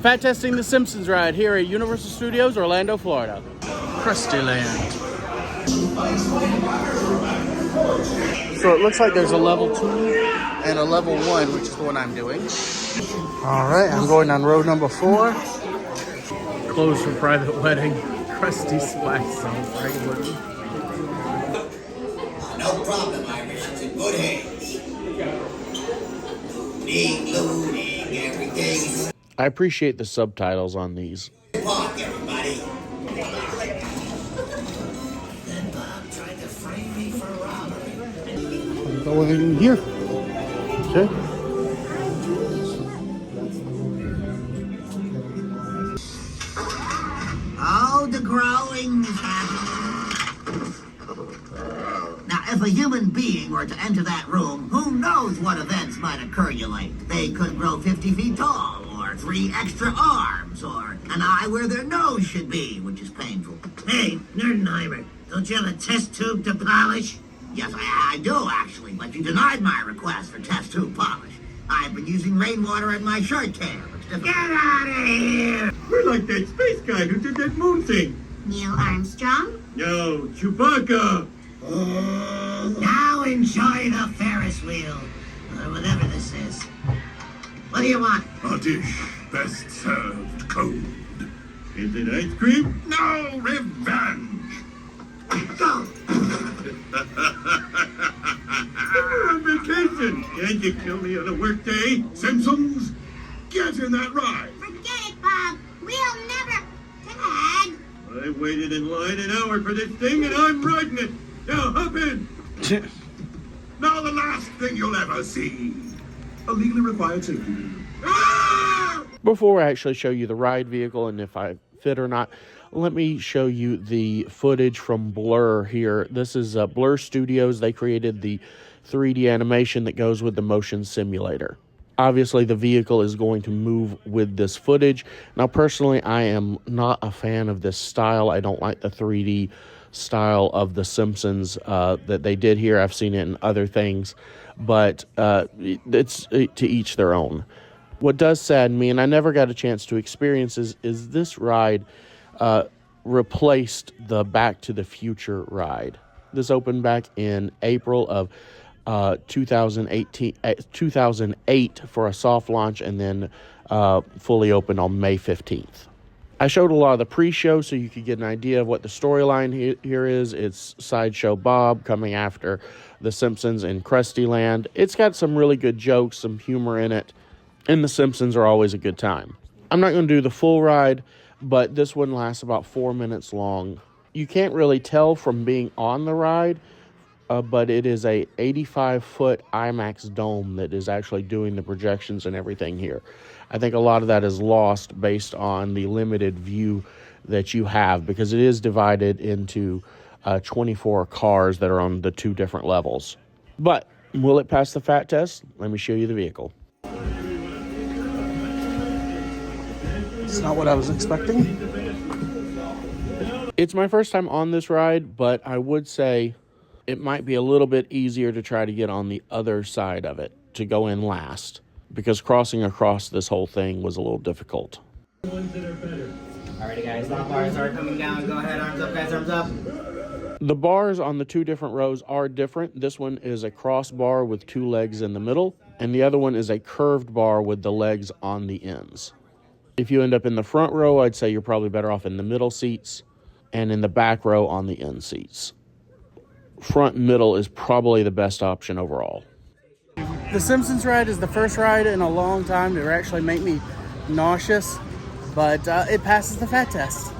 Fat testing the Simpsons ride here at Universal Studios, Orlando, Florida. Krusty Land. So it looks like there's a level 2 and a level 1, which is the one I'm doing. All right, I'm going on row number 4. Closed for private wedding. Krusty Swag Zone, regular. No problem, Irish. It's in good hands. Looting, everything. I appreciate the subtitles on these. Park, everybody. Then Bob tried to frame me for robbery. Going in here. Okay. Oh, the growing happening. Now, if a human being were to enter that room, who knows what events might occur, you like? They could grow 50 feet tall, or 3 extra arms, or an eye where their nose should be, which is painful. Hey, Nerdenheimer, don't you have a test tube to polish? Yes, I do, actually, but you denied my request for test tube polish. I've been using rainwater in my shirt tail. Get out of here! We're like that space guy who did that moon thing. Neil Armstrong? No, Chewbacca. Now enjoy the Ferris wheel, or whatever this is. What do you want? A dish best served cold. Is it ice cream? No, revenge. Go! We're on vacation. Can't you kill me on a work day? Simpsons, get in that ride. Forget it, Bob. We'll never... Dad! I waited in line an hour for this thing, and I'm riding it. Now hop in. Now the last thing you'll ever see. A legally required safety. Ah! Before I actually show you the ride vehicle and if I fit or not, let me show you the footage from Blur here. This is Blur Studios. They created the 3D animation that goes with the motion simulator. Obviously, the vehicle is going to move with this footage. Now, personally, I am not a fan of this style. I don't like the 3D style of The Simpsons that they did here. I've seen it in other things, but it's to each their own. What does sadden me, and I never got a chance to experience, is this ride replaced the Back to the Future ride. This opened back in April of 2008 for a soft launch, and then fully opened on May 15th. I showed a lot of the pre-show so you could get an idea of what the storyline here is. It's Sideshow Bob coming after The Simpsons in Krusty Land. It's got some really good jokes, some humor in it, and The Simpsons are always a good time. I'm not going to do the full ride, but this one lasts about 4 minutes long. You can't really tell from being on the ride, but it is a 85-foot IMAX dome that is actually doing the projections and everything here. I think a lot of that is lost based on the limited view that you have, because it is divided into 24 cars that are on the 2 different levels. But will it pass the fat test? Let me show you the vehicle. It's not what I was expecting. It's my first time on this ride, but I would say it might be a little bit easier to try to get on the other side of it, to go in last, because crossing across this whole thing was a little difficult. Alrighty guys, stop bars are coming down. Go ahead, arms up guys, arms up. The bars on the 2 different rows are different. This one is a cross bar with 2 legs in the middle, and the other one is a curved bar with the legs on the ends. If you end up in the front row, I'd say you're probably better off in the middle seats, and in the back row on the end seats. Front and middle is probably the best option overall. The Simpsons ride is the first ride in a long time to actually make me nauseous, but it passes the fat test.